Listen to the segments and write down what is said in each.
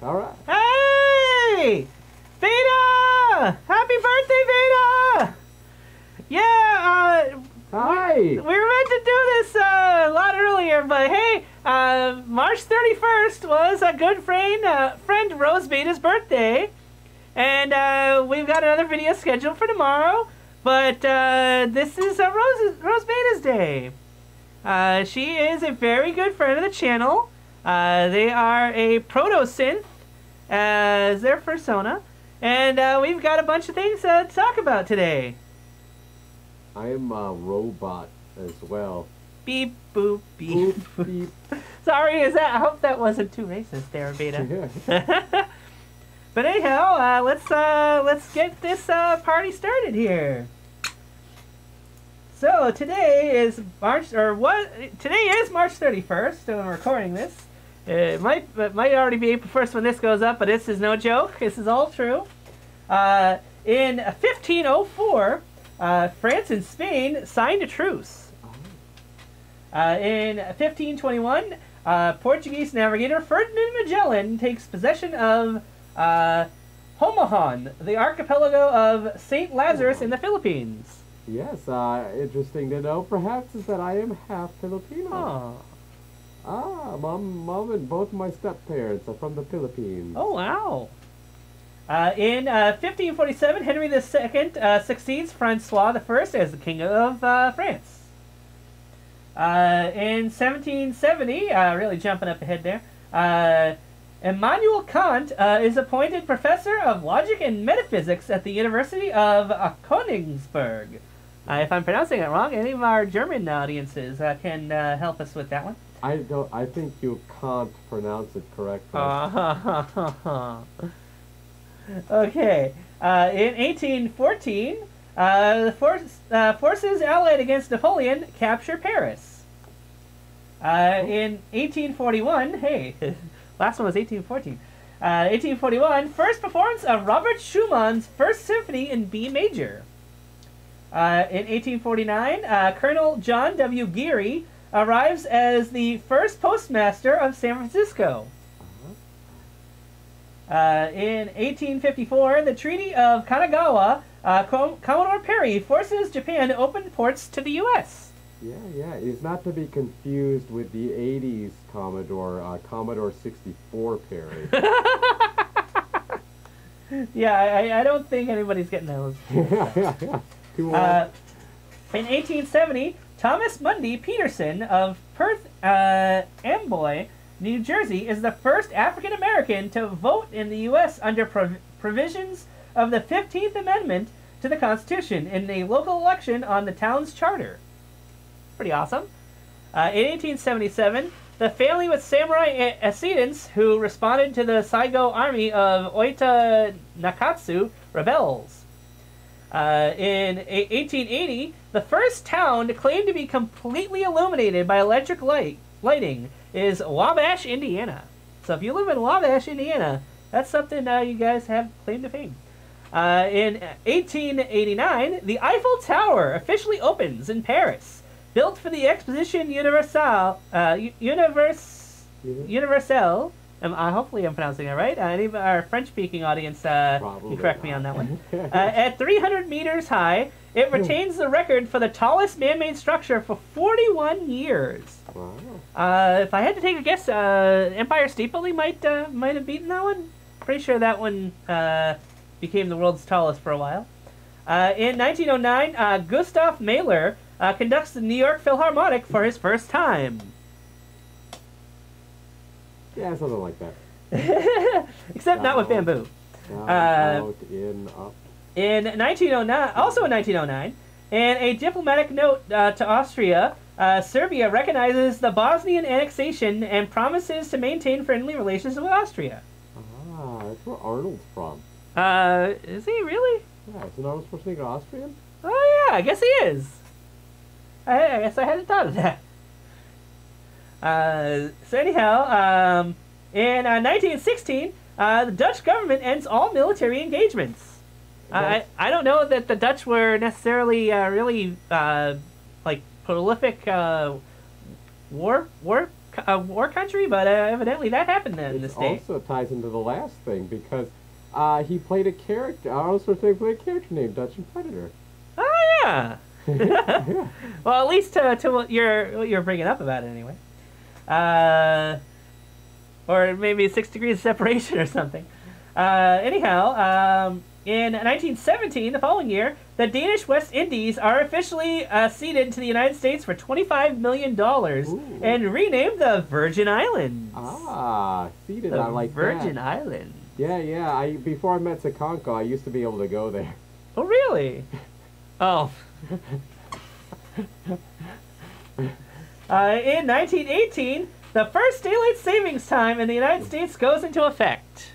All right. Hey! Veda! Happy birthday, Veda! Yeah, Hi! we were meant to do this a lot earlier, but hey, March 31st was a good friend Rose Veda's birthday. And we've got another video scheduled for tomorrow, but this is Rose Veda's day. She is a very good friend of the channel. They are a proto-synth as their persona, and we've got a bunch of things to talk about today. I am a robot as well. Beep, boop, beep. Boop, beep. Sorry, I hope that wasn't too racist there, Veda. But anyhow, let's get this party started here. So today is March 31st, so I'm recording this. It might already be April 1st when this goes up, but this is no joke. This is all true. In 1504, France and Spain signed a truce. In 1521, Portuguese navigator Ferdinand Magellan takes possession of Homahan, the archipelago of St. Lazarus in the Philippines. Yes, interesting to know perhaps is that I am half Filipino. Oh. Mom and both my step-parents are from the Philippines. Oh, wow. In 1547, Henry II succeeds Francois I as the King of France. In 1770, really jumping up ahead there, Immanuel Kant is appointed Professor of Logic and Metaphysics at the University of Königsberg. If I'm pronouncing it wrong, any of our German audiences can help us with that one. I think you can't pronounce it correctly. Okay. In 1814, the forces allied against Napoleon capture Paris. In 1841, hey, last one was 1814. 1841, first performance of Robert Schumann's First Symphony in B major. In 1849, Colonel John W. Geary arrives as the first postmaster of San Francisco. In 1854, the Treaty of Kanagawa, Commodore Perry forces Japan to open ports to the U.S. Yeah, it's not to be confused with the 80s Commodore 64 Perry. Yeah, I don't think anybody's getting those. Too old. In 1870, Thomas Mundy Peterson of Perth Amboy, New Jersey, is the first African American to vote in the U.S. under provisions of the 15th Amendment to the Constitution in a local election on the town's charter. Pretty awesome. In 1877, the family with samurai ascendants who responded to the Saigo army of Oita Nakatsu rebels. In 1880, the first town claimed to be completely illuminated by electric lighting is Wabash, Indiana. So if you live in Wabash, Indiana, that's something you guys have claim to fame. In 1889, the Eiffel Tower officially opens in Paris, built for the Exposition Universelle. Hopefully I'm pronouncing it right. Any of our French-speaking audience can correct me on that one. At 300 meters high, it retains the record for the tallest man-made structure for 41 years. Wow. If I had to take a guess, Empire State Building might have beaten that one. Pretty sure that one became the world's tallest for a while. In 1909, Gustav Mahler conducts the New York Philharmonic for his first time. Yeah, something like that. Except not with bamboo. Out, in, up. In 1909, also in 1909, in a diplomatic note to Austria, Serbia recognizes the Bosnian annexation and promises to maintain friendly relations with Austria. That's where Arnold's from. Is he really? Yeah, isn't Arnold Schwarzenegger Austrian? Oh yeah, I guess he is. I guess I hadn't thought of that. So anyhow, in 1916, the Dutch government ends all military engagements. I don't know that the Dutch were necessarily really like prolific war a war country, but evidently that happened in the It state. also ties into the last thing because he played a character. Arnold Schwarzenegger played a character named Dutch and Predator. Oh yeah. Yeah. Well, at least to what you're bringing up about it anyway. Or maybe 6 degrees of separation or something. Anyhow, in 1917, the following year, the Danish West Indies are officially ceded to the United States for $25 million and renamed the Virgin Islands. Ah, seated. The I like Virgin that. Islands. Yeah, yeah. Before I met Sakanko, I used to be able to go there. Oh, really? Oh. In 1918, the first daylight savings time in the United States goes into effect.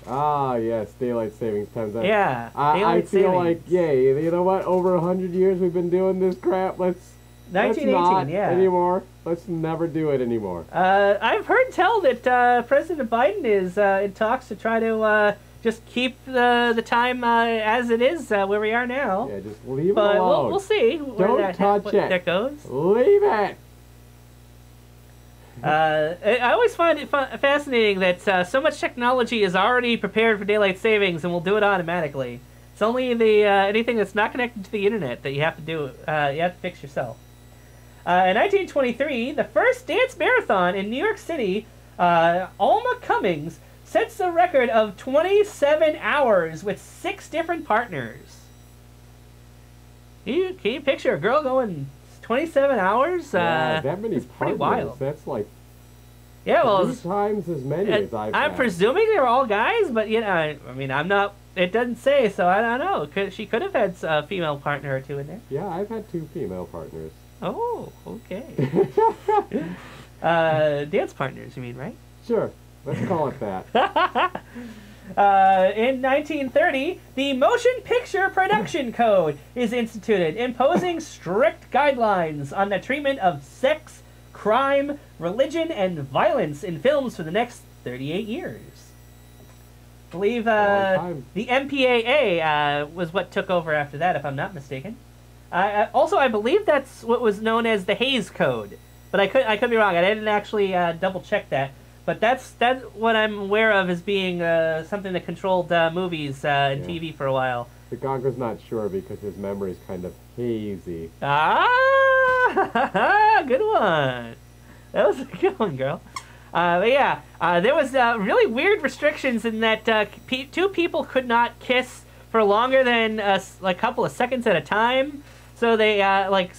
Ah, yes, daylight savings time. Yeah, I daylight feel savings. like, yay, you know what? Over 100 years we've been doing this crap. Let's 1918, not yeah. anymore. Let's never do it anymore. I've heard tell that President Biden is in talks to try to just keep the time as it is where we are now. Yeah, just leave But it alone. we'll see where Don't touch it. that goes. Leave it. I always find it fascinating that so much technology is already prepared for daylight savings and will do it automatically. It's only the anything that's not connected to the internet that you have to do. You have to fix yourself. In 1923, the first dance marathon in New York City, Alma Cummings sets the record of 27 hours with 6 different partners. Can you picture a girl going 27 hours? Yeah, that many it's pretty partners. wild. That's like Yeah, well, 3 times as many as I've I'm had. presuming they were all guys, but you know, I mean, I'm not. It doesn't say, so I don't know. She could have had a female partner or two in there. Yeah, I've had 2 female partners. Oh, okay. Dance partners, you mean, right? Sure, let's call it that. In 1930, the Motion Picture Production Code is instituted, imposing strict guidelines on the treatment of sex, crime, religion, and violence in films for the next 38 years. I believe time. the MPAA was what took over after that, if I'm not mistaken. Also, I believe that's what was known as the Hays Code, but I could be wrong. I didn't actually double check that. But that's what I'm aware of as being something that controlled movies and TV for a while. The Gongo's not sure because his memory's kind of hazy. Ah, good one. That was a good one, girl. But yeah, there was really weird restrictions in that 2 people could not kiss for longer than like a couple of seconds at a time. So they like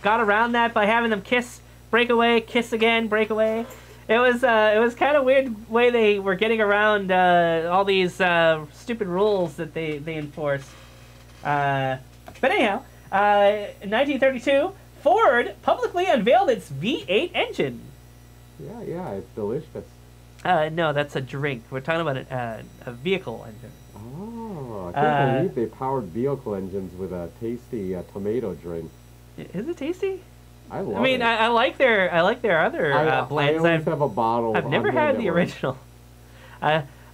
got around that by having them kiss, break away, kiss again, break away. It was kind of weird way they were getting around all these stupid rules that they enforced. But anyhow, in 1932, Ford publicly unveiled its V8 engine. Yeah, it's delicious. No, that's a drink. We're talking about a vehicle engine. Oh, I can't believe they powered vehicle engines with a tasty tomato drink. Is it tasty? I love I mean, it. I like their other blends. I always have a bottle. I've never on had hand the at work. original.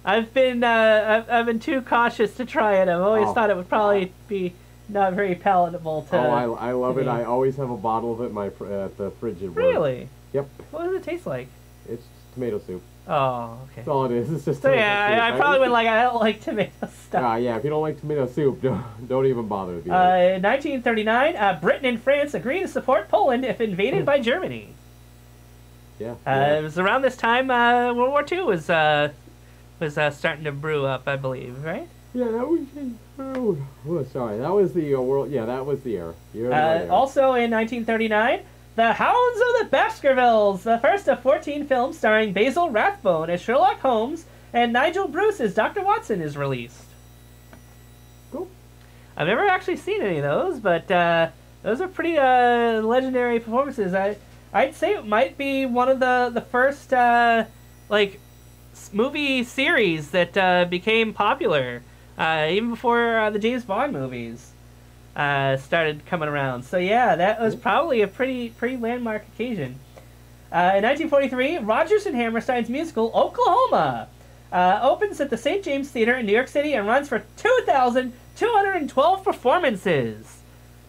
I've been too cautious to try it. I've always thought it would probably be not very palatable to. Oh, I love it. me. I always have a bottle of it at the fridge at work. Really? Yep. What does it taste like? It's tomato soup. Oh, okay. That's all it is. It's just So tomato yeah, soup. I probably would like. I don't like tomato stuff. Yeah, if you don't like tomato soup, don't even bother with it. In 1939, Britain and France agreed to support Poland if invaded by Germany. Yeah. It was around this time World War II was starting to brew up, I believe, right? Yeah, that was. Oh, sorry. That was the world. Yeah, that was the era. Also in 1939, The Hounds of the Baskervilles, the first of 14 films starring Basil Rathbone as Sherlock Holmes and Nigel Bruce as Dr. Watson, is released. Cool. I've never actually seen any of those, but those are pretty legendary performances. I'd say it might be one of the first movie series that became popular, even before the James Bond movies started coming around. So yeah, that was probably a pretty landmark occasion. In 1943, Rodgers and Hammerstein's musical Oklahoma opens at the St. James Theater in New York City and runs for 2,212 performances.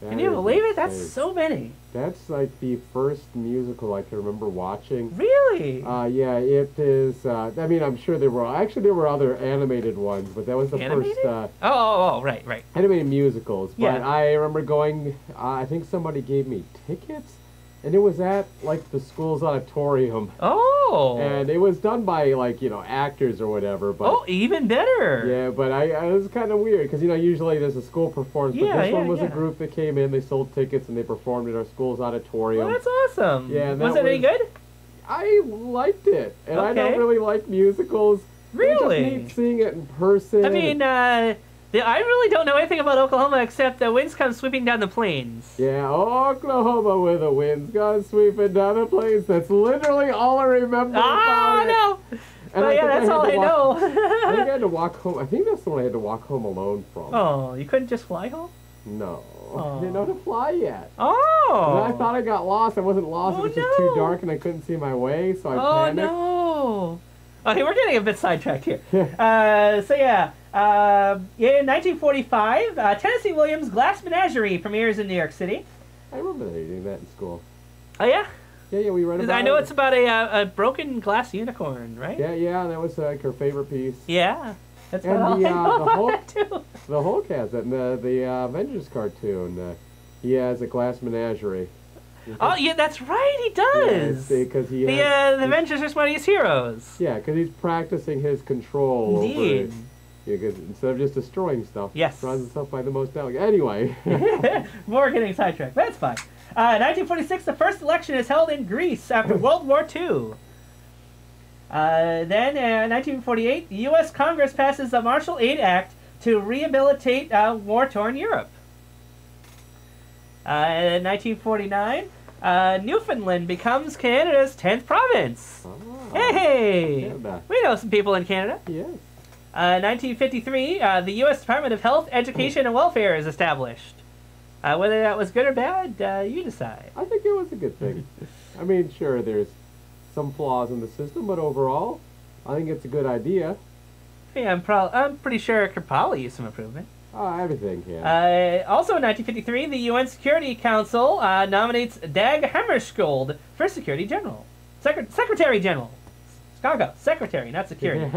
Can you believe it? That's so many. That's like the first musical I can remember watching. Really? Yeah, it is. I mean, I'm sure there were other animated ones, but that was the Animated? first. Right. Animated musicals. But Yeah. I remember going. I think somebody gave me tickets, and it was at like the school's auditorium. Oh. And it was done by like actors or whatever. But Oh, even better. yeah, but it was kind of weird because usually there's a school performance, but Yeah, this one yeah, was yeah. a group that came in, they sold tickets, and they performed at our school's auditorium. Well, that's awesome. Yeah, and was that it any good? I liked it, and I Okay. don't really like musicals. Really? It's just neat seeing it in person. I mean, I really don't know anything about Oklahoma except the winds come sweeping down the plains. Yeah, Oklahoma with the winds gone sweeping down the plains. That's literally all I remember about it. No. And But yeah, that's all I know. I think I had to walk home. I think that's the one I had to walk home alone from. Oh, you couldn't just fly home? No. Oh. I didn't know how to fly yet. Oh. And I thought I got lost. I wasn't lost. Oh, It was just too no. dark and I couldn't see my way, so I Oh, panicked. no. Okay, we're getting a bit sidetracked here. Yeah. In 1945, Tennessee Williams' Glass Menagerie premieres in New York City. I remember reading that in school. Oh, yeah? Yeah, we read about it. I know it's about a broken glass unicorn, right? Yeah, that was like her favorite piece. Yeah. That's And about all I know about Hulk- that, too. The Hulk has it in the Avengers cartoon. He has a glass menagerie. Oh, yeah, that's right, he does. Because he The Avengers are Smartiest Heroes. Yeah, because he's practicing his control Indeed. over. Yeah, 'cause instead of just destroying stuff, Yes. runs himself by the most delicate. Anyway. We're getting sidetracked. That's fine. 1946, the first election is held in Greece after World War II. Then, in 1948, the U.S. Congress passes the Marshall Aid Act to rehabilitate war-torn Europe. In 1949, Newfoundland becomes Canada's 10th province. Oh, Hey! Canada. We know some people in Canada. Yes. 1953, the U.S. Department of Health, Education, and Welfare is established. Whether that was good or bad, you decide. I think it was a good thing. I mean, sure, there's some flaws in the system, but overall, I think it's a good idea. Yeah, I'm pretty sure it could probably use some improvement. Everything can. Also in 1953, the UN Security Council nominates Dag Hammarskjöld for Secretary General. Secretary General. Chicago. Secretary, not security.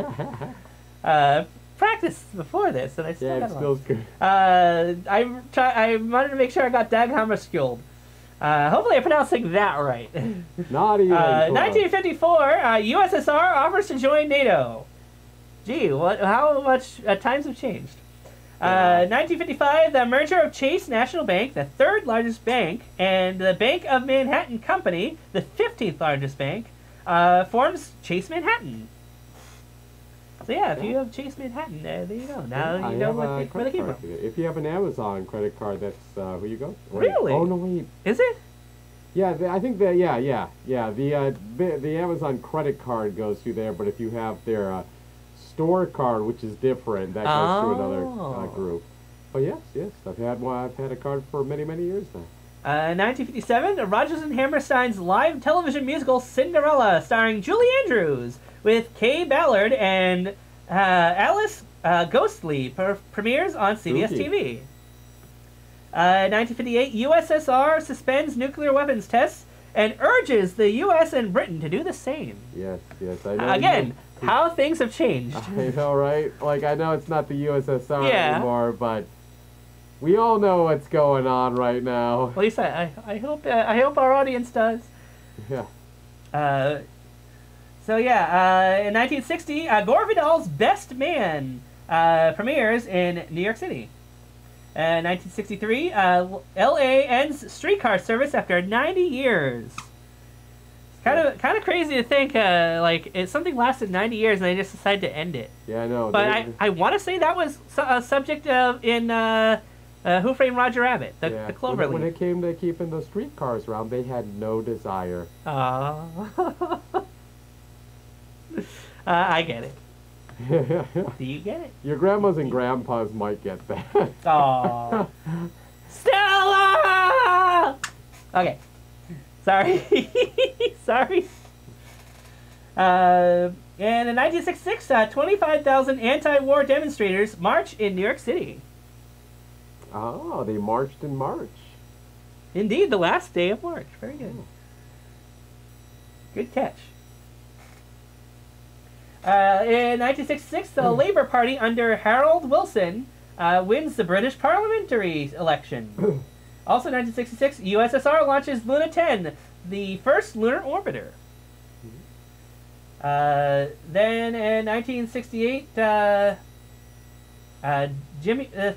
Practiced before this, and I still Yeah, got it it feels wrong. good. I wanted to make sure I got Dag Hammarskjöld. Hopefully I'm pronouncing that right. Not even close. 1954, USSR offers to join NATO. Gee, how much times have changed. 1955, the merger of Chase National Bank, the third largest bank, and the Bank of Manhattan Company, the 15th largest bank, forms Chase Manhattan. So yeah, if you have Chase Manhattan, there you go. Now you know where they came from. If you have an Amazon credit card, that's who you go. Wait. Really? Oh no, wait. Is it? Yeah, I think that. Yeah. The Amazon credit card goes through there, but if you have their store card, which is different, that goes through another group. But yes, I've had one. I've had a card for many years now. 1957, Rodgers and Hammerstein's live television musical Cinderella, starring Julie Andrews, with Kay Ballard and Alice Ghostly, premieres on CBS TV. 1958, USSR suspends nuclear weapons tests and urges the U.S. and Britain to do the same. Yes, I know. Again, how things have changed. I know, right? Like, I know it's not the USSR Yeah. anymore, but we all know what's going on right now. At least I hope our audience does. Yeah. In 1960, Gore Vidal's Best Man premieres in New York City. 1963, L.A. ends streetcar service after 90 years. It's kind of crazy to think something lasted 90 years and they just decided to end it. Yeah, I know. But I want to say that was a subject in Who Framed Roger Rabbit, the Clover Leaf. When it came to keeping those streetcars around, they had no desire. I get it. Do you get it? Your grandmas and grandpas might get that. Aww. Stella! Okay. Sorry. Sorry. And in 1966, 25,000 anti-war demonstrators march in New York City. Oh, they marched in March. Indeed, the last day of March. Very good. Oh. Good catch. In 1966, the Labour Party under Harold Wilson wins the British parliamentary election. Also, 1966, USSR launches Luna 10, the first lunar orbiter. Then in 1968, the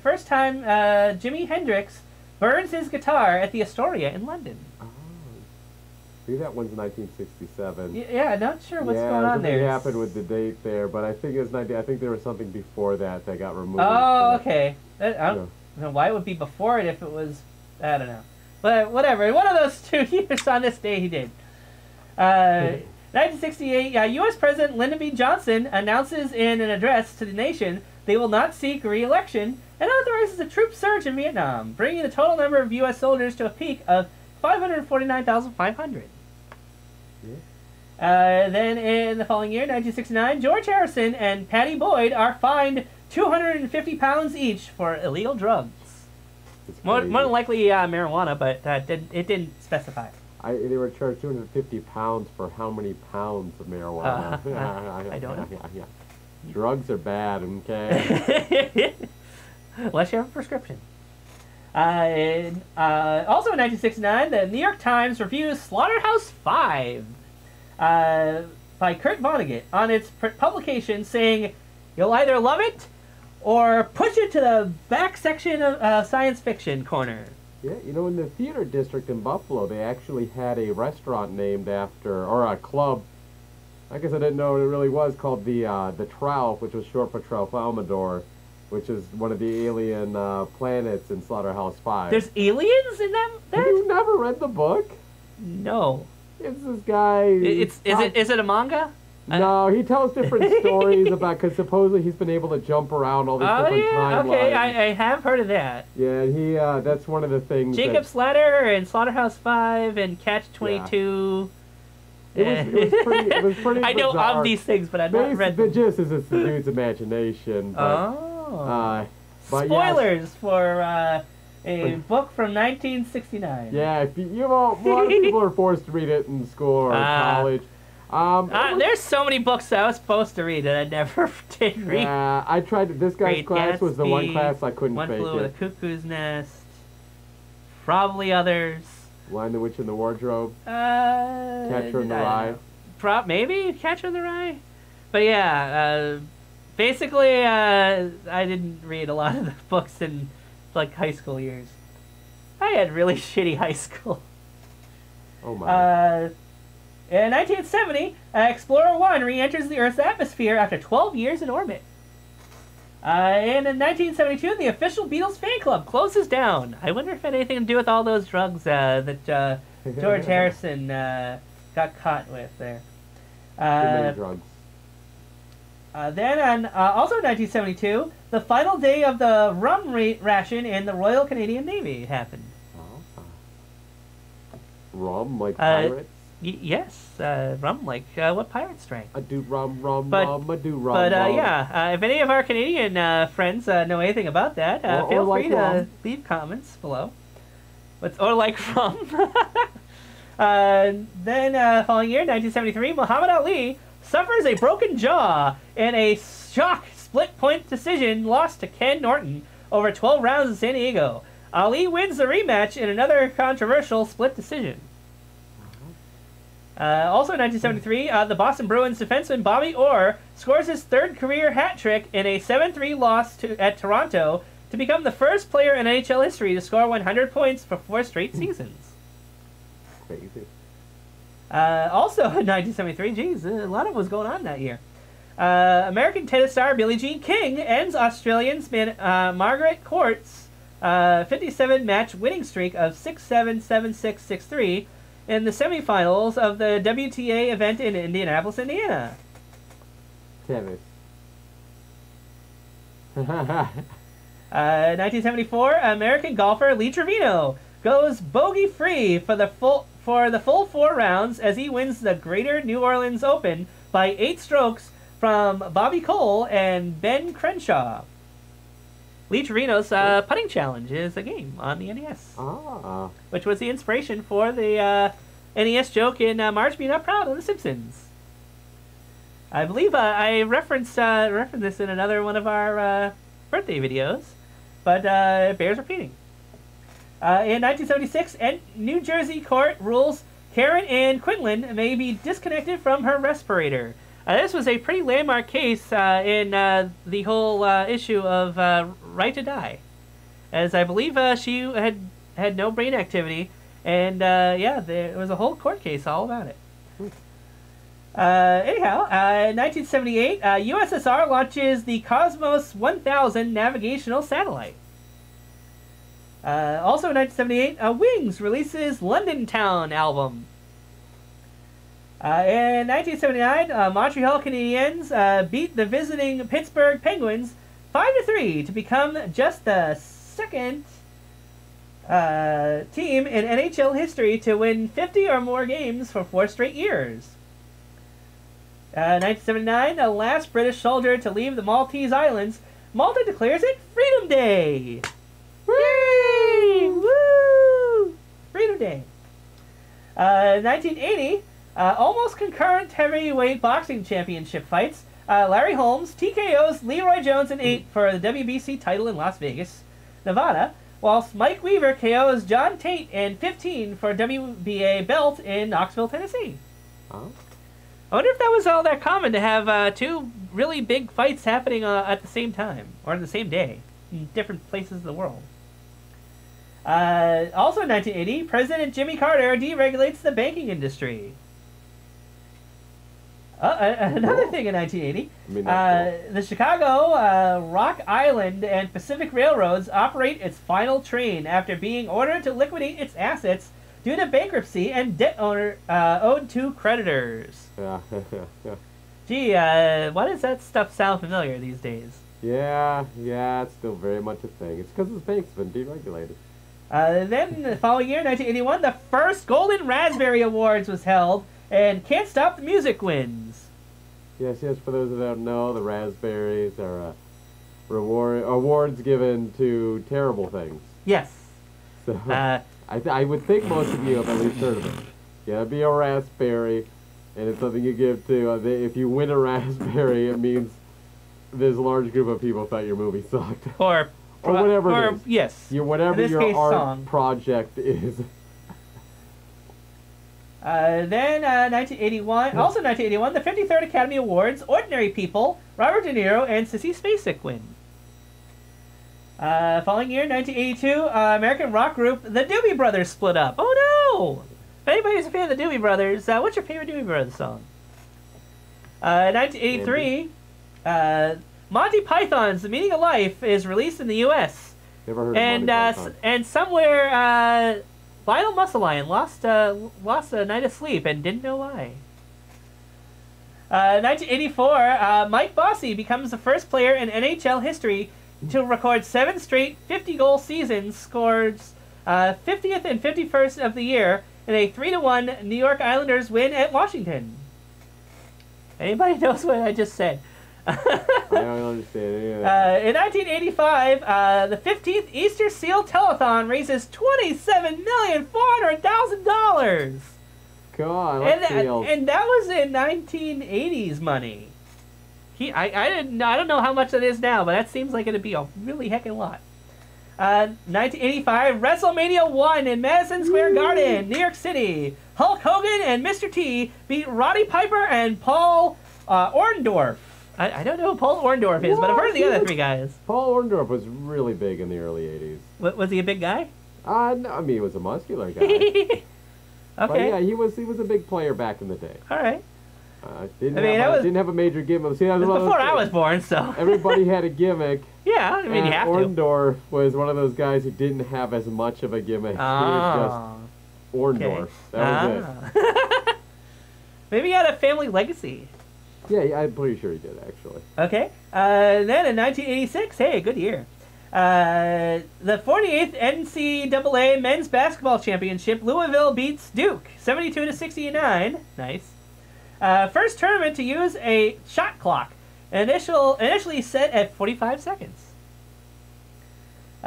first time Jimi Hendrix burns his guitar at the Astoria in London. Oh. See, that one's 1967. Yeah, not sure what's going on there. Yeah, something happened with the date there, but I think it was 90. I think there was something before that got removed. Oh, okay. I don't know why it would be before it if it was, I don't know. But whatever. One of those 2 years on this day he did. 1968, U.S. President Lyndon B. Johnson announces in an address to the nation they will not seek re-election and authorizes a troop surge in Vietnam, bringing the total number of U.S. soldiers to a peak of 549,500. Yeah. Then in the following year, 1969, George Harrison and Patty Boyd are fined 250 pounds each for illegal drugs. More than likely marijuana, but it didn't specify. They were charged 250 pounds for how many pounds of marijuana? I don't know. Drugs are bad, okay? Unless you have a prescription. Also in 1969, the New York Times reviews Slaughterhouse-Five by Kurt Vonnegut on its publication, saying, "You'll either love it or push it to the back section of science fiction corner." Yeah, in the theater district in Buffalo, they actually had a restaurant named after, or a club. I guess I didn't know what it really was, called the Trout, which was short for Tralfamador, which is one of the alien planets in Slaughterhouse-Five. There's aliens in that? You never read the book? No. It's this guy. Is it a manga? No, he tells different stories about, because supposedly he's been able to jump around all these different timelines. Okay, I have heard of that. Yeah, he that's one of the things. Jacob's Ladder and Slaughterhouse-Five and Catch-22. Yeah. It was pretty I know bizarre. of these things, but I've not read them. The gist is it's the dude's imagination. But, but spoilers for a book from 1969. Yeah, a lot of people are forced to read it in school or college. There's so many books that I was supposed to read that I never did read. Yeah, I tried. This guy's class was the one class I couldn't One fake Flew Over the Cuckoo's Nest. Probably others. Lion the Witch in the Wardrobe. Catcher in the Rye. Maybe Catcher in the Rye. But yeah, basically, I didn't read a lot of the books in high school years. I had really shitty high school. Oh my. In 1970, Explorer 1 re-enters the Earth's atmosphere after 12 years in orbit. And in 1972, the official Beatles fan club closes down. I wonder if it had anything to do with all those drugs that George Harrison got caught with there. Too many drugs. Then, also in 1972, the final day of the rum ration in the Royal Canadian Navy happened. Oh. Rum, like pirates? Yes, rum, like what pirates drank. I do rum, rum, rum, I do rum, But rum. yeah, if any of our Canadian friends know anything about that, feel free to leave comments below. Or like rum. Then, following year, 1973, Muhammad Ali suffers a broken jaw in a shock split-point decision loss to Ken Norton over 12 rounds in San Diego. Ali wins the rematch in another controversial split decision. Also in 1973, the Boston Bruins defenseman Bobby Orr scores his third career hat trick in a 7-3 loss at Toronto to become the first player in NHL history to score 100 points for 4 straight seasons. Crazy. Also in 1973, geez, a lot of was going on that year. American tennis star Billie Jean King ends Australian Margaret Court's 57-match winning streak of 6-7, 7-6, 6-3 in the semifinals of the WTA event in Indianapolis, Indiana. Tennis. 1974, American golfer Lee Trevino goes bogey-free for the full 4 rounds as he wins the Greater New Orleans Open by 8 strokes from Bobby Cole and Ben Crenshaw. Lee Torino's Putting Challenge is a game on the NES. Ah. Which was the inspiration for the NES joke in Marge Be Not Proud of The Simpsons. I believe I referenced this in another one of our birthday videos, but it bears repeating. In 1976, New Jersey court rules Karen Ann Quinlan may be disconnected from her respirator. This was a pretty landmark case in the whole issue of right to die, as I believe she had no brain activity, and yeah, there was a whole court case all about it. Anyhow, in 1978, USSR launches the Cosmos 1000 navigational satellite. Also in 1978, Wings releases London Town album. In 1979, Montreal Canadiens beat the visiting Pittsburgh Penguins 5-3 to become just the second team in NHL history to win 50 or more games for 4 straight years. 1979, the last British soldier to leave the Maltese Islands, Malta declares it Freedom Day. Yay! Woo! Freedom Day. 1980, almost concurrent heavyweight boxing championship fights. Larry Holmes TKOs Leroy Jones in 8 for the WBC title in Las Vegas, Nevada, whilst Mike Weaver KOs John Tate in 15 for WBA belt in Knoxville, Tennessee. Oh. I wonder if that was all that common to have 2 really big fights happening at the same time, or on the same day, in different places of the world. Also in 1980, President Jimmy Carter deregulates the banking industry. Another thing in 1980, the Chicago, Rock Island, and Pacific Railroads operate its final train after being ordered to liquidate its assets due to bankruptcy and debt owed to creditors. Yeah. Gee, why does that stuff sound familiar these days? Yeah, it's still very much a thing. It's because the bank's been deregulated. Then, the following year, 1981, the first Golden Raspberry Awards was held, and Can't Stop the Music wins. Yes, for those that don't know, the Raspberries are awards given to terrible things. Yes. So, I would think most of you have at least heard of it. Yeah, it'd be a raspberry, and it's something you give to, if you win a raspberry, it means this large group of people thought your movie sucked. Or whatever it is. Yes. Whatever your case, art song. project is. Then, 1981, also 1981, the 53rd Academy Awards, Ordinary People, Robert De Niro, and Sissy Spacek win. Following year, 1982, American rock group The Doobie Brothers split up. Oh no! If anybody's a fan of the Doobie Brothers, what's your favorite Doobie Brothers song? 1983, Monty Python's The Meaning of Life is released in the U.S. Never heard of Monty Python. And somewhere, Lionel Mussellion lost a night of sleep and didn't know why. 1984, Mike Bossy becomes the first player in NHL history to record 7 straight 50-goal seasons, scores 50th and 51st of the year in a 3-1 New York Islanders win at Washington. Anybody knows what I just said? I don't understand any of that. In 1985, the 15th Easter Seal Telethon raises $27,400,000. Come on, let's and that was in 1980s money. I don't know how much that is now, but that seems like it'd be a really heckin' lot. 1985, WrestleMania 1 in Madison Square Garden, New York City. Hulk Hogan and Mr. T beat Roddy Piper and Paul Orndorff. I don't know who Paul Orndorff is, but I've heard of the other 3 guys. Paul Orndorff was really big in the early 80s. Was he a big guy? No, I mean, he was a muscular guy. Okay. But yeah, he was a big player back in the day. All right. Didn't have a major gimmick. See, it was before I was born, so. Everybody had a gimmick. Yeah, I mean, you have to. Orndorff was one of those guys who didn't have as much of a gimmick. He was just Orndorff. Okay. That was it. Maybe he had a family legacy. Yeah, I'm pretty sure he did, actually. Okay. Then in 1986, hey, good year. The 48th NCAA Men's Basketball Championship, Louisville beats Duke, 72-69. Nice. First tournament to use a shot clock, initially set at 45 seconds.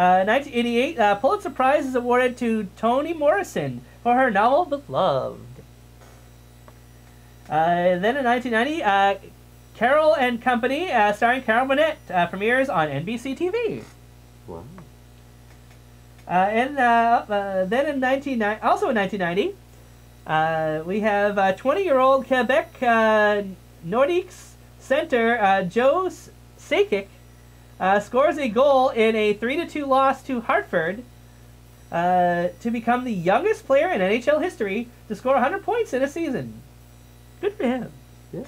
1988, Pulitzer Prize is awarded to Toni Morrison for her novel Beloved. Then in 1990, Carol and Company, starring Carol Burnett, premieres on NBC TV. Wow. Then in 1990, we have 20-year-old Quebec Nordiques center Joe Sakic scores a goal in a 3-2 loss to Hartford to become the youngest player in NHL history to score 100 points in a season. Good for him. Yeah.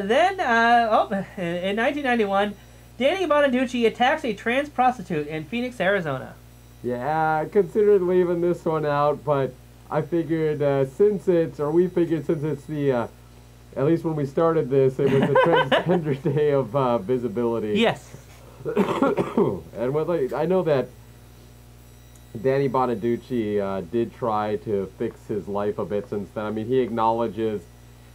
Then, in 1991, Danny Bonaducci attacks a trans prostitute in Phoenix, Arizona. Yeah, I considered leaving this one out, but I figured since it's the, at least when we started this, it was the Transgender Day of Visibility. Yes. And I know that Danny Bonaducci did try to fix his life a bit since then. I mean, he acknowledges,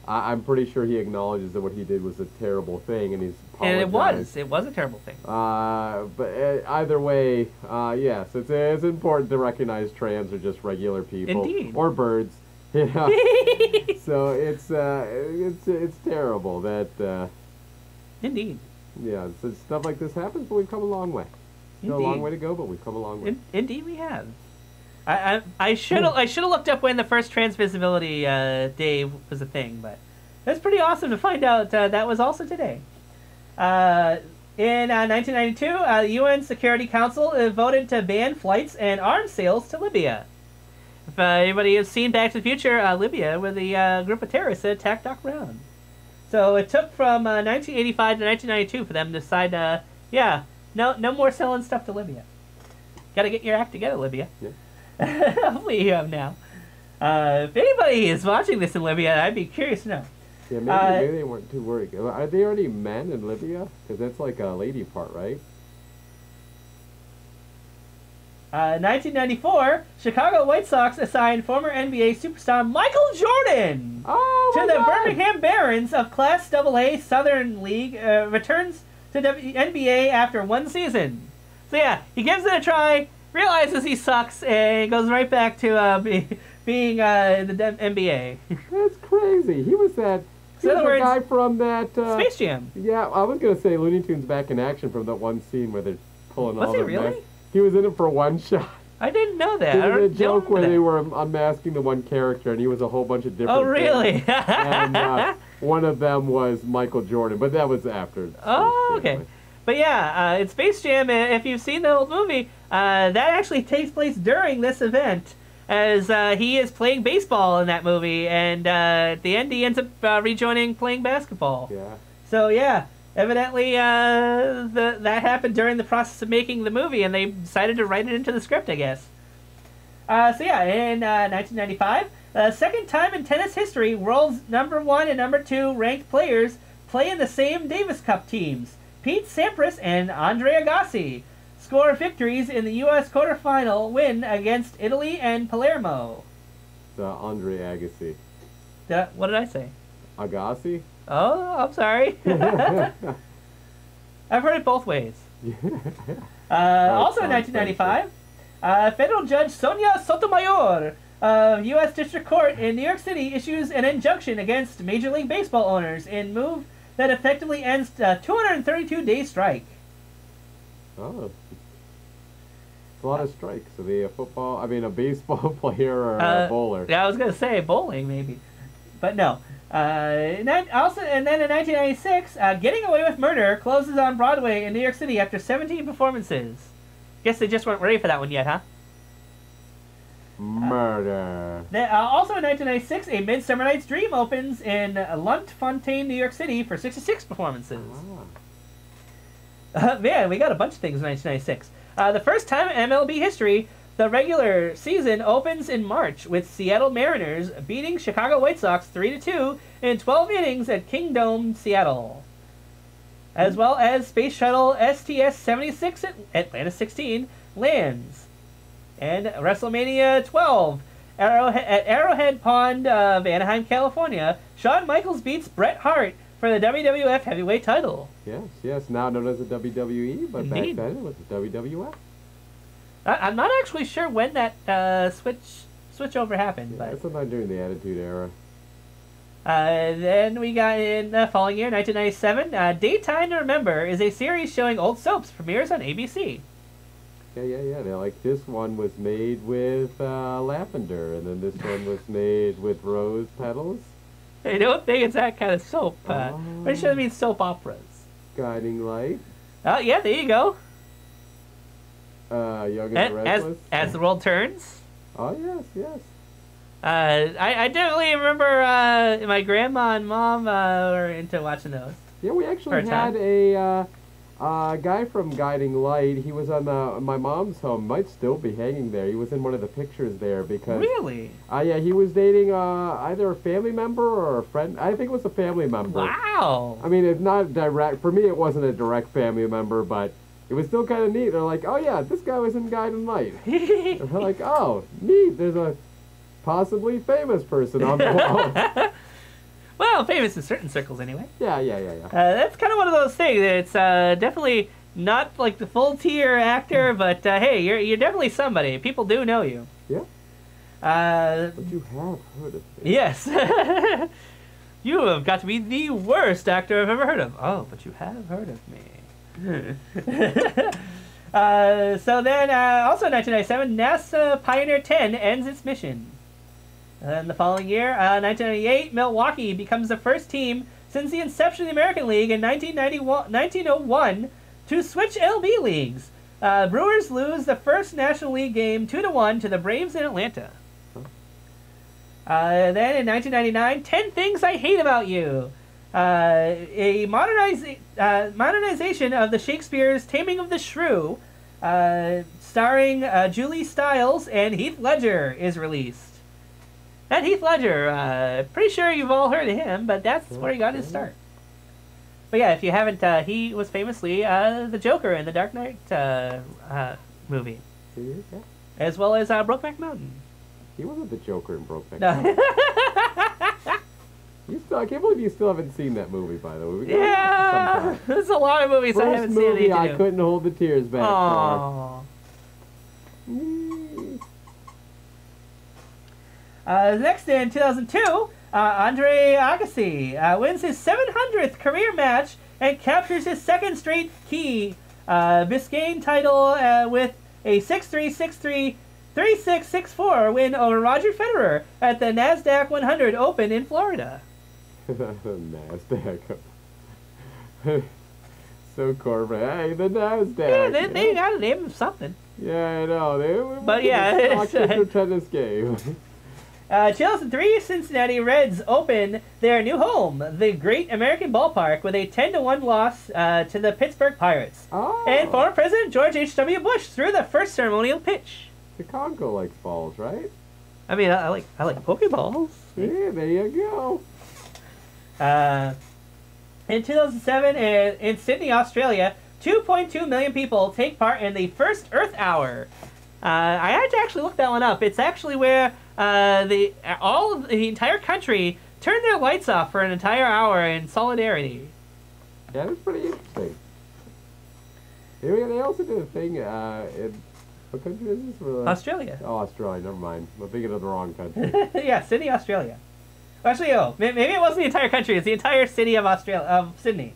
I'm pretty sure he acknowledges that what he did was a terrible thing, and he's apologized. And it was a terrible thing. But either way, yes, it's important to recognize trans are just regular people. Indeed. Or birds. You know? So it's terrible that. Indeed. Yeah, so stuff like this happens, but we've come a long way. Still a long way to go, but we've come a long way. Indeed, we have. I should have looked up when the first Trans Visibility Day was a thing, but it's pretty awesome to find out that was also today. In 1992, the UN Security Council voted to ban flights and arms sales to Libya. If anybody has seen Back to the Future, Libya, where the group of terrorists that attacked Doc Brown. So it took from 1985 to 1992 for them to decide, no more selling stuff to Libya. Got to get your act together, Libya. Yeah. Hopefully you have now. If anybody is watching this in Libya, I'd be curious to know. Yeah, maybe they weren't too worried. Are they already men in Libya? Because that's like a lady part, right? 1994, Chicago White Sox assigned former NBA superstar Michael Jordan to the Birmingham Barons of Class AA Southern League, returns to the NBA after one season. So yeah, he gives it a try, realizes he sucks, and goes right back to being the NBA. That's crazy. He was that... He was the guy from that... Space Jam. Yeah, I was going to say Looney Tunes Back in Action from that one scene where they're pulling all the... Was he really? He was in it for one shot. I didn't know that. There was a joke where they were unmasking the one character, and he was a whole bunch of different... Oh, really? And one of them was Michael Jordan, but that was after. Oh, okay. But yeah, in Space Jam, if you've seen the old movie, that actually takes place during this event, as he is playing baseball in that movie, and at the end he ends up rejoining playing basketball. Yeah. So yeah, evidently that happened during the process of making the movie, and they decided to write it into the script, I guess. So yeah, in 1995, the second time in tennis history, world's #1 and #2 ranked players play in the same Davis Cup teams. Pete Sampras and Andre Agassi score victories in the U.S. quarterfinal win against Italy and Palermo. Andre Agassi. What did I say? Agassi? Oh, I'm sorry. I've heard it both ways. Also in 1995, federal judge Sonia Sotomayor of U.S. District Court in New York City issues an injunction against Major League Baseball owners in move that effectively ends a 232-day strike. Oh. It's a lot of strikes. So a baseball player or a bowler. Yeah, I was going to say bowling, maybe. But no. And then in 1996, Getting Away with Murder closes on Broadway in New York City after 17 performances. Guess they just weren't ready for that one yet, huh? Murder. Also in 1996, A Midsummer Night's Dream opens in Lunt-Fontaine, New York City for 66 performances. Man, we got a bunch of things in 1996. The first time in MLB history, the regular season opens in March with Seattle Mariners beating Chicago White Sox 3-2 in 12 innings at Kingdome, Seattle. As well as Space Shuttle STS-76 at Atlanta 16 lands. And WrestleMania 12 at Arrowhead Pond of Anaheim, California, Shawn Michaels beats Bret Hart for for the WWF Heavyweight title. Yes, now known as the WWE, but Indeed. back then it was the WWF. I'm not actually sure when that switch over happened, Yeah, but sometime during the Attitude Era. then we got in the following year, 1997, Daytime to Remember is a series showing old soaps, premieres on ABC. Yeah. They're like, this one was made with lavender, and then this one was made with rose petals. I don't think it's that kind of soap. Pretty sure it means soap operas. Guiding Light. Oh, yeah, there you go. Young and the Restless. As the World Turns. Oh, yes. I definitely remember my grandma and mom were into watching those. Yeah, we actually had a guy from Guiding Light. He was on my mom's home. Might still be hanging there. He was in one of the pictures there because... Really? Yeah, he was dating either a family member or a friend. I think it was a family member. Wow. I mean, it's not direct. For me, it wasn't a direct family member, but it was still kind of neat. They're like, oh yeah, this guy was in Guiding Light. They're like, oh, neat. There's a possibly famous person on the wall. Well, famous in certain circles, anyway. Yeah. That's kind of one of those things. It's definitely not like the full tier actor, but hey, you're definitely somebody. People do know you. Yeah. But you have heard of me. Yes. You have got to be the worst actor I've ever heard of. Oh, but you have heard of me. So then, also in 1997, NASA Pioneer 10 ends its mission. And the following year, 1998, Milwaukee becomes the first team since the inception of the American League in 1901 to switch LB leagues. Brewers lose the first National League game 2-1 to the Braves in Atlanta. Then in 1999, 10 Things I Hate About You. A modernization of the Shakespeare's Taming of the Shrew, starring Julie Stiles and Heath Ledger, is released. That Heath Ledger, pretty sure you've all heard of him, but that's where he got his start. But yeah, if you haven't, he was famously the Joker in the Dark Knight movie. Yeah. As well as Brokeback Mountain. He wasn't the Joker in Brokeback No. Mountain. I can't believe you still haven't seen that movie, by the way. Yeah, there's a lot of movies I haven't seen. Movie, I couldn't hold the tears back for. Next in 2002, Andre Agassi wins his 700th career match and captures his second straight key Biscayne title with a 6-3, 6-3, 3-6, 6-4 win over Roger Federer at the NASDAQ 100 Open in Florida. NASDAQ. So corporate. Hey, the NASDAQ. Yeah, they got to name something. Yeah, I know. But yeah, it's a tennis game. 2003, Cincinnati Reds open their new home, the Great American Ballpark, with a 10-1 loss to the Pittsburgh Pirates. Oh. And former President George H.W. Bush threw the first ceremonial pitch. The Congo likes balls, right? I mean, I like Pokeballs. Yeah, there you go. In 2007, in Sydney, Australia, 2.2 million people take part in the first Earth Hour. I had to actually look that one up. It's actually where the entire country turned their lights off for an entire hour in solidarity. Yeah, that's pretty interesting. They also did a thing in... What country is this? Australia. Oh, Australia. Never mind. I'm thinking of the wrong country. Yeah, Sydney, Australia. Actually, maybe it wasn't the entire country. It's the entire city of Sydney.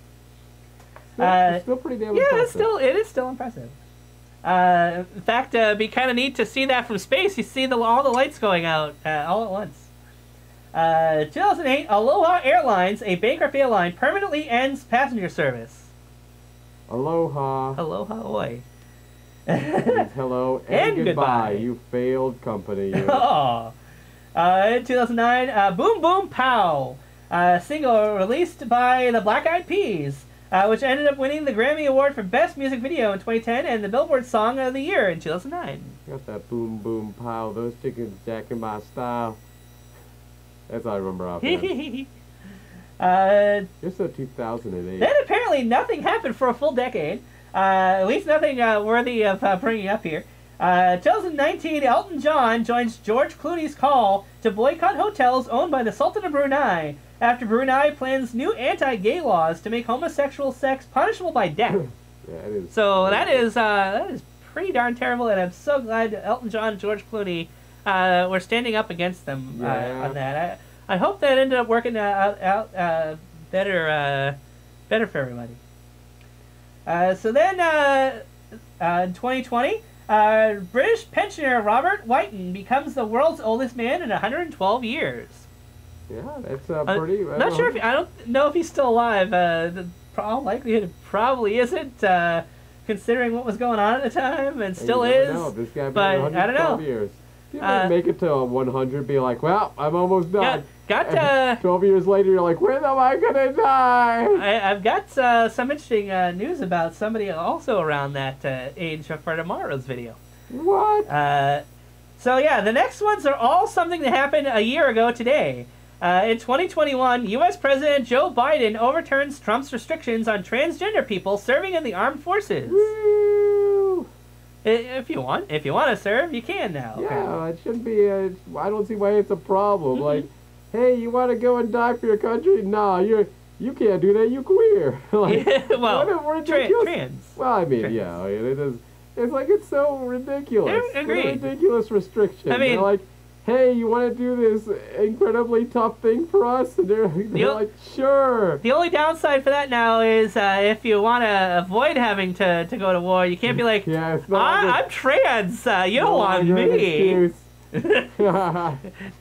It's still pretty damn impressive. Yeah, it is still impressive. In fact, it'd be kind of neat to see that from space. You see all the lights going out all at once. 2008, Aloha Airlines, a bankrupt airline, permanently ends passenger service. Aloha. Aloha, oi. Means hello and goodbye. You failed company. You. Oh. In 2009, Boom Boom Pow, single released by the Black Eyed Peas, which ended up winning the Grammy Award for Best Music Video in 2010 and the Billboard Song of the Year in 2009. Got that boom boom pow, those chickens jacking my style. That's all I remember offhand. You're so 2008. Then apparently nothing happened for a full decade. At least nothing worthy of bringing up here. 2019, Elton John joins George Clooney's call to boycott hotels owned by the Sultan of Brunei after Brunei plans new anti-gay laws to make homosexual sex punishable by death. Yeah, it is. So that is pretty darn terrible, and I'm so glad Elton John and George Clooney were standing up against them on that. I hope that ended up working out better for everybody. So then in 2020, British pensioner Robert Whiten becomes the world's oldest man in 112 years. Yeah, that's pretty. Not sure if I don't know if he's still alive. All likelihood it probably isn't, considering what was going on at the time, and still is. No, this guy but I don't know. Years. You make it to 100, be like, well, I'm almost done. Got 12 years later, you're like, when am I gonna die? I've got some interesting news about somebody also around that age for tomorrow's video. What? So yeah, the next ones are all something that happened a year ago today. In 2021, U.S. President Joe Biden overturns Trump's restrictions on transgender people serving in the armed forces. Woo! If you want to serve, you can now. Yeah, it shouldn't be. I don't see why it's a problem. Like, hey, you want to go and die for your country? No, you can't do that. You queer. Like, well, trans. Well, I mean, trans. yeah, it is. It's like it's so ridiculous. Agreed. It's a ridiculous restriction. I mean, they're like, hey, you want to do this incredibly tough thing for us? And they're like, sure. The only downside for that now is if you want to avoid having to go to war, you can't be like, yeah, I'm trans. You don't want me.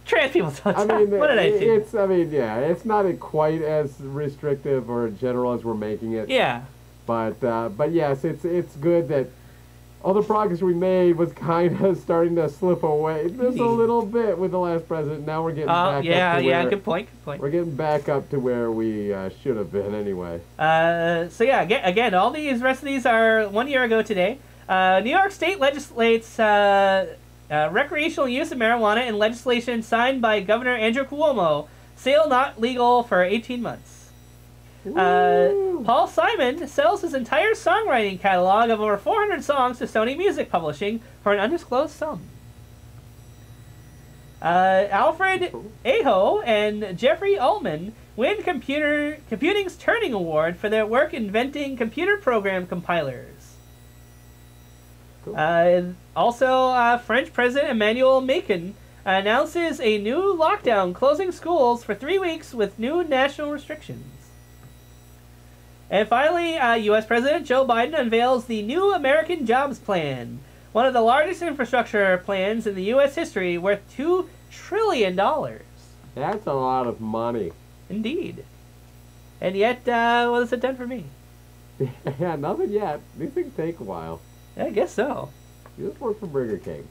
Trans people don't. I mean, what did I do? It's not quite as restrictive or general as we're making it. Yeah. But yes, it's good that all the progress we made was kind of starting to slip away just a little bit with the last president. Now we're getting back up to where... Good point. We're getting back up to where we should have been anyway. So yeah, again, all these rest of these are 1 year ago today. New York State legislates recreational use of marijuana in legislation signed by Governor Andrew Cuomo. Sale not legal for 18 months. Paul Simon sells his entire songwriting catalog of over 400 songs to Sony Music Publishing for an undisclosed sum. Alfred Aho and Jeffrey Ullman win Computing's Turing Award for their work inventing computer program compilers. Cool. Also, French President Emmanuel Macron announces a new lockdown, closing schools for 3 weeks with new national restrictions. And finally, U.S. President Joe Biden unveils the new American Jobs Plan, one of the largest infrastructure plans in the U.S. history, worth $2 trillion. That's a lot of money. Indeed. And yet, what has it done for me? Yeah, nothing yet. These things take a while. I guess so. You just work for Burger King.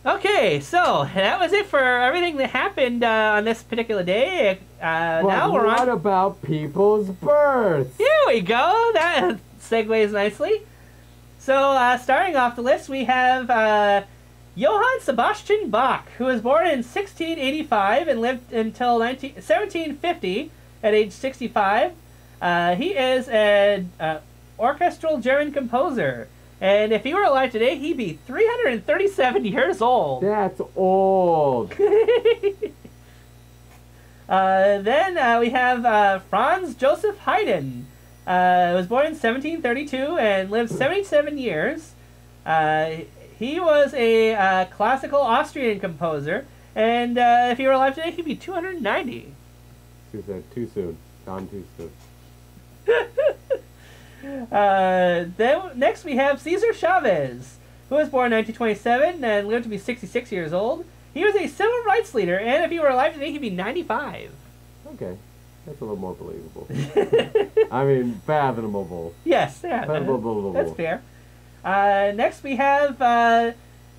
Okay, so that was it for everything that happened on this particular day. Now we're on. What about people's births? Here we go. That segues nicely. So, starting off the list, we have Johann Sebastian Bach, who was born in 1685 and lived until 1750 at age 65. He is an orchestral German composer. And if he were alive today, he'd be 337 years old. That's old. Then we have Franz Joseph Haydn. Was born in 1732 and lived 77 years. He was a classical Austrian composer. And if he were alive today, he'd be 290. Too soon. Gone too soon. Then next we have Cesar Chavez, who was born in 1927 and lived to be 66 years old. He was a civil rights leader, and if he were alive today, he'd be 95. Okay, that's a little more believable. I mean, fathomable. Yes, yeah, fathomable. that's fair. Next we have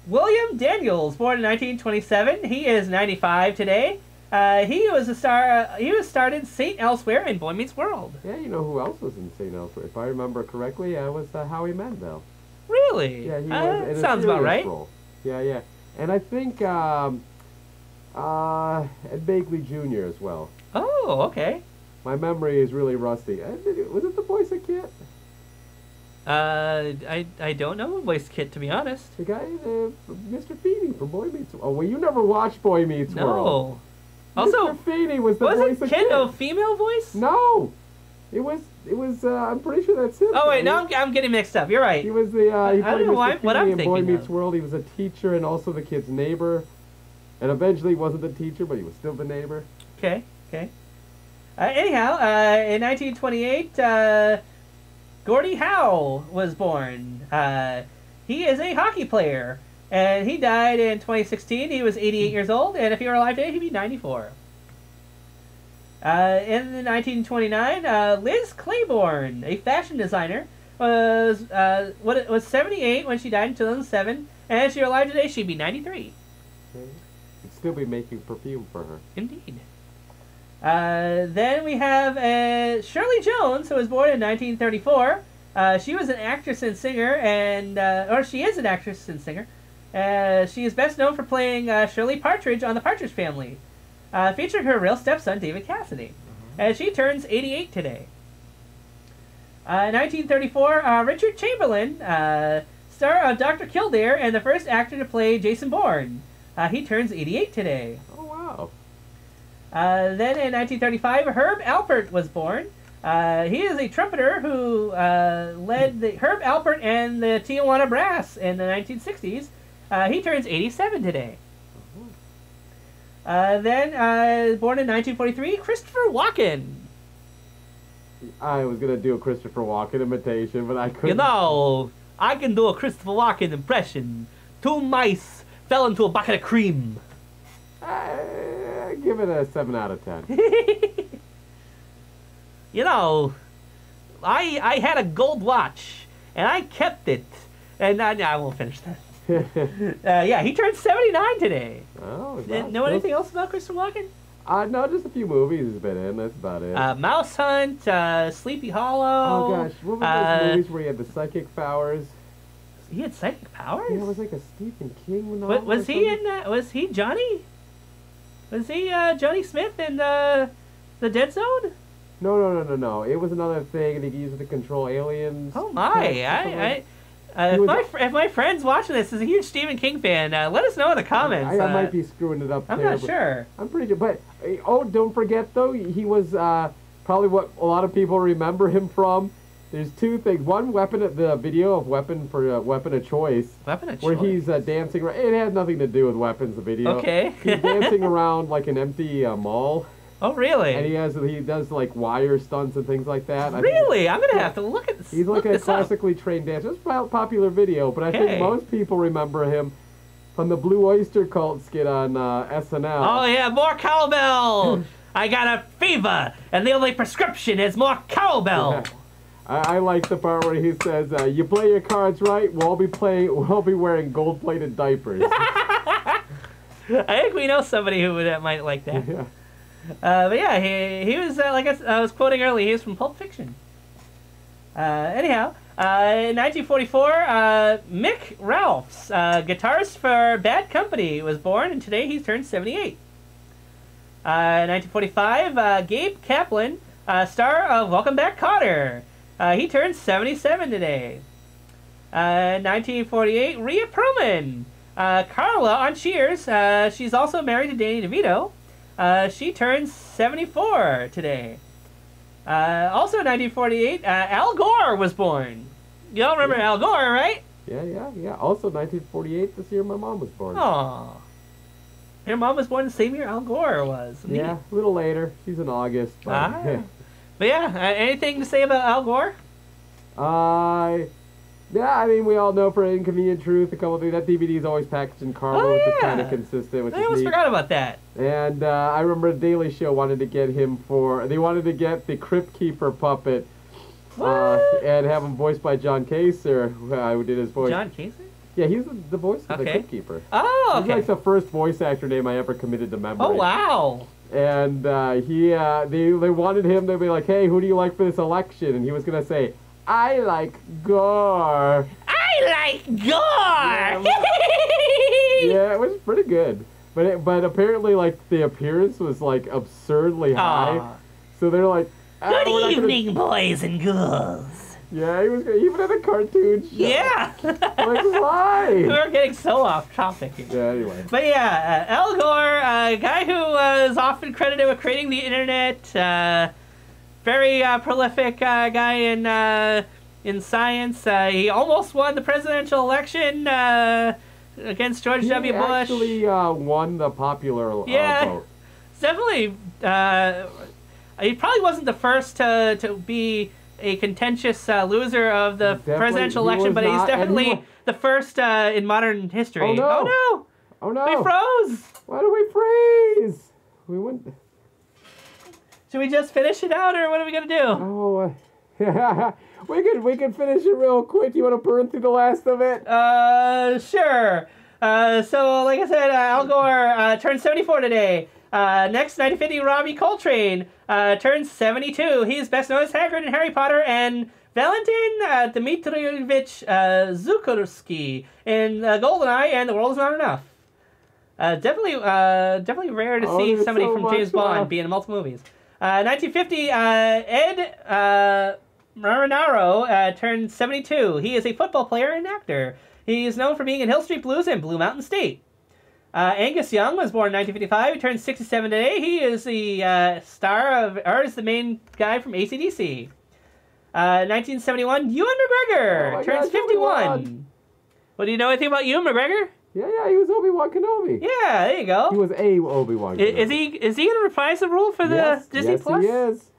William Daniels, born in 1927. He is 95 today. He was a star. He was starred in Saint Elsewhere and Boy Meets World. Yeah, you know who else was in Saint Elsewhere? If I remember correctly, it was Howie Mandel. Really? Yeah, he was in a sounds about right. Role. Yeah, and I think Ed Begley Jr. as well. Oh, okay. My memory is really rusty. Was it the Boys a Kid? I don't know who voiced Kit, to be honest. The guy, Mr. Feeney from Boy Meets World. Oh, well, you never watched Boy Meets World. No. Also, Mr. Feeney was the voice of Kit. Kit a female voice? No. It was, I'm pretty sure that's him. Oh, wait, now I'm getting mixed up. You're right. He was the, he played Mr. what I'm Feeney in Boy thinking Meets of. World. He was a teacher and also the kid's neighbor. And eventually he wasn't the teacher, but he was still the neighbor. Okay. Anyhow, in 1928, Gordie Howe was born. He is a hockey player, and he died in 2016. He was 88 years old, and if he were alive today, he'd be 94. In 1929, Liz Claiborne, a fashion designer, was 78 when she died in 2007, and if she were alive today, she'd be 93. You'd still be making perfume for her. Indeed. Then we have Shirley Jones, who was born in 1934. She was an actress and singer, or she is an actress and singer. She is best known for playing Shirley Partridge on The Partridge Family, featuring her real stepson, David Cassidy. And she turns 88 today. In 1934, Richard Chamberlain, star of Dr. Kildare and the first actor to play Jason Bourne. He turns 88 today. Oh, wow. Then in 1935, Herb Alpert was born. He is a trumpeter who led the Herb Alpert and the Tijuana Brass in the 1960s. He turns 87 today. Then, born in 1943, Christopher Walken. I was going to do a Christopher Walken imitation, but I couldn't. You know, I can do a Christopher Walken impression. 2 mice fell into a bucket of cream. Give it a 7 out of 10. You know, I had a gold watch, and I kept it. And I won't finish that. Yeah, he turned 79 today. Oh, know anything else about Christopher Walken? No, just a few movies he's been in. That's about it. Mouse Hunt, Sleepy Hollow. Oh gosh, what were those movies where he had the psychic powers? He had psychic powers? Yeah, it was like a Stephen King novel. Was he in that? Was he Johnny? Was he Johnny Smith in the Dead Zone? No. It was another thing, and he used it to control aliens. Oh my! If my friend's watching this is a huge Stephen King fan, let us know in the comments. I might be screwing it up. I'm not sure. I'm pretty sure, but don't forget though, he was probably what a lot of people remember him from. There's 2 things. One, the video of Weapon for Weapon of Choice. Weapon of where Choice. Where he's dancing around. It has nothing to do with weapons, the video. Okay. He's dancing around like an empty mall. Oh, really? And he does like wire stunts and things like that. Really? I'm going to have to look at this. He's like a classically trained dancer. It's a popular video, but I think most people remember him from the Blue Oyster Cult skit on SNL. Oh, yeah, more cowbell! I got a fever, and the only prescription is more cowbell. Yeah. I like the part where he says, "You play your cards right, we'll be wearing gold-plated diapers." I think we know somebody who might like that. Yeah. But yeah, he was like I was quoting earlier. He was from Pulp Fiction. Anyhow, in 1944, Mick Ralphs, guitarist for Bad Company, was born, and today he's turned 78. In 1945, Gabe Kaplan, star of Welcome Back, Kotter. He turns 77 today. 1948, Rhea Perlman. Carla on Cheers. She's also married to Danny DeVito. She turns 74 today. Also in 1948, Al Gore was born. You all remember Al Gore, right? Yeah. Also 1948, this year my mom was born. Aww. Your mom was born the same year Al Gore was. Yeah, a little later. She's in August. But, But yeah, anything to say about Al Gore? Yeah, I mean, we all know for Inconvenient Truth, a couple of things. That DVD is always packaged in cardboard, which is kind of consistent, which I almost forgot about that. And I remember the Daily Show wanted to get him they wanted to get the Crypt Keeper puppet and have him voiced by John Kaser, who did his voice. John Kaser? Yeah, he's the voice of the Crypt Keeper. Oh, okay. He's like the first voice actor name I ever committed to memory. Oh, wow. And they wanted him to be like, hey, who do you like for this election? And he was going to say, I like Gore. I like Gore! Yeah, it was pretty good. But apparently, like, the appearance was, like, absurdly high. So they're like... Good evening, boys and girls. Yeah, he was even in a cartoon show. Yeah. Like, why? We're getting so off topic here. Yeah, anyway. But yeah, Al Gore, a guy who is often credited with creating the internet, very prolific guy in science. He almost won the presidential election against George W. Bush. He actually won the popular vote. Definitely. He probably wasn't the first to be a contentious loser of the presidential election, but he's definitely the first in modern history. Oh no! Oh no! Oh no! We froze! Why do we freeze? We went. Should we just finish it out, or what are we gonna do? Oh, we could finish it real quick. You want to burn through the last of it? Sure. So, like I said, Al Gore turned 74 today. Next, 1950, Robbie Coltrane turns 72. He's best known as Hagrid in Harry Potter and Valentin Dmitrievich Zukovsky in GoldenEye and The World Is Not Enough. Definitely rare to see somebody from James Bond be in multiple movies. 1950, Ed Marinaro turned 72. He is a football player and actor. He is known for being in Hill Street Blues and Blue Mountain State. Angus Young was born in 1955. He turned 67 today. He is the star of, or is the main guy from AC/DC. 1971, Ewan McGregor turns 51. Well, do you know anything about Ewan McGregor? Yeah, he was Obi-Wan Kenobi. Yeah, there you go. He was a Obi-Wan Kenobi. Is he going to reprise the role for the Disney Plus? Yes, he is.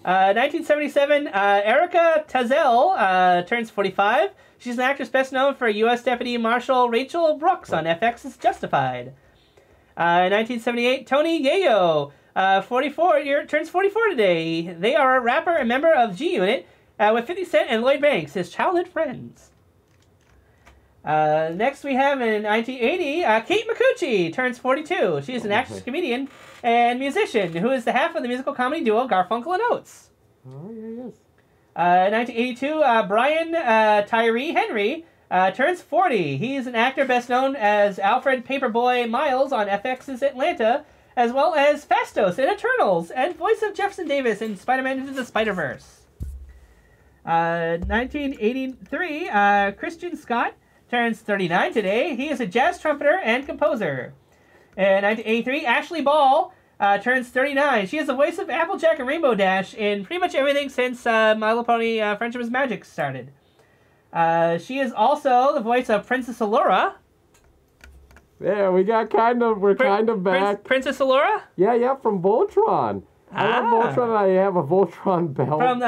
1977, Erica Tazel turns 45. She's an actress best known for U.S. Deputy Marshal Rachel Brooks on FX's Justified. 1978, Tony Yayo, 44, turns 44 today. They are a rapper and member of G-Unit with 50 Cent and Lloyd Banks, his childhood friends. Next we have in 1980, Kate Micucci turns 42. She is an actress, comedian, and musician who is the half of the musical comedy duo Garfunkel and Oates. Oh, yeah, yes. 1982, Brian Tyree Henry turns 40. He's an actor best known as Alfred Paperboy Miles on FX's Atlanta, as well as Fastos in Eternals, and voice of Jefferson Davis in Spider-Man Into the Spider-Verse. 1983, Christian Scott turns 39 today. He is a jazz trumpeter and composer. In 1983, Ashley Ball turns 39. She is the voice of Applejack and Rainbow Dash in pretty much everything since My Little Pony Friendship is Magic started. She is also the voice of Princess Allura. Yeah, we're kind of back. Princess Allura? Yeah, from Voltron. I love Voltron. I have a Voltron belt. From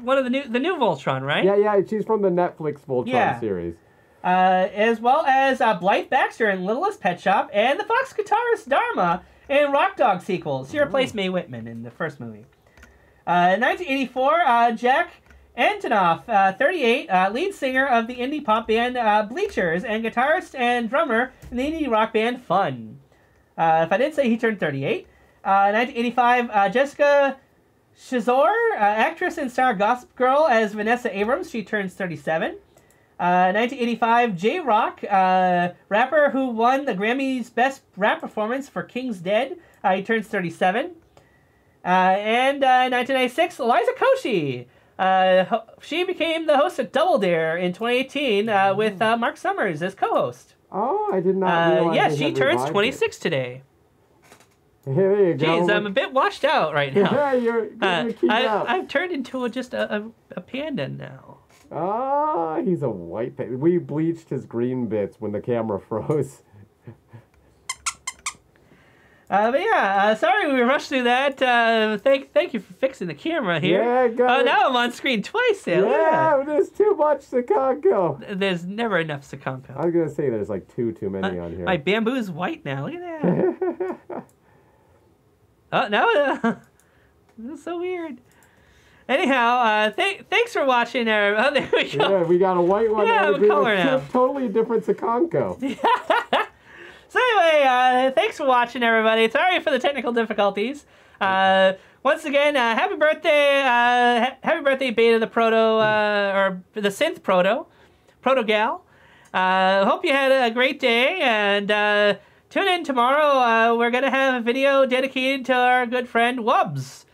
one of the new Voltron, right? Yeah, she's from the Netflix Voltron series. As well as Blythe Baxter in Littlest Pet Shop and the Fox guitarist Dharma in Rock Dog sequels. She replaced Mae Whitman in the first movie. 1984, Jack Antonoff, 38, lead singer of the indie pop band Bleachers and guitarist and drummer in the indie rock band Fun. If I didn't say he turned 38. 1985, Jessica Shizor, actress and star Gossip Girl as Vanessa Abrams. She turns 37. 1985, J-Rock, rapper who won the Grammy's Best Rap Performance for King's Dead. He turns 37. And 1996, Eliza Koshy. She became the host of Double Dare in 2018 with Mark Summers as co-host. Oh, I did not realize. Yeah, she turns 26 today. There you go. Jeez, I'm a bit washed out right now. Yeah, you're keeping up. I've turned into just a panda now. Ah, he's a white panda. We bleached his green bits when the camera froze. But yeah, sorry we rushed through that. Thank you for fixing the camera here. Yeah, got it. Now I'm on screen twice there. Yeah, there's too much Sekanko. There's never enough Sekanko. I was going to say there's like too many on here. My bamboo's white now. Look at that. Oh, no. That's so weird. Anyhow, thanks for watching. Oh, there we go. Yeah, we got a white one. Yeah, I'm a color now. Totally different Sekanko. So anyway, thanks for watching, everybody. Sorry for the technical difficulties. Once again, happy birthday, Beta the Proto, or the Synth-Proto, Proto Gal. Hope you had a great day, and tune in tomorrow. We're gonna have a video dedicated to our good friend Wubbs.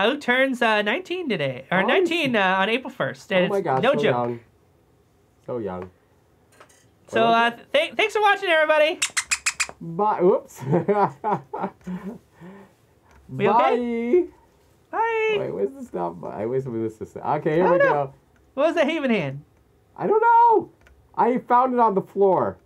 Who turns 19 today? Or 19 on April 1st. Oh my gosh, no so joke. young. So young. So thanks for watching, everybody. Bye. Oops. We Bye. okay? Bye. Wait, where's the stop button? I wish this was... Okay, here we go. What was the Haven hand? I don't know. I found it on the floor.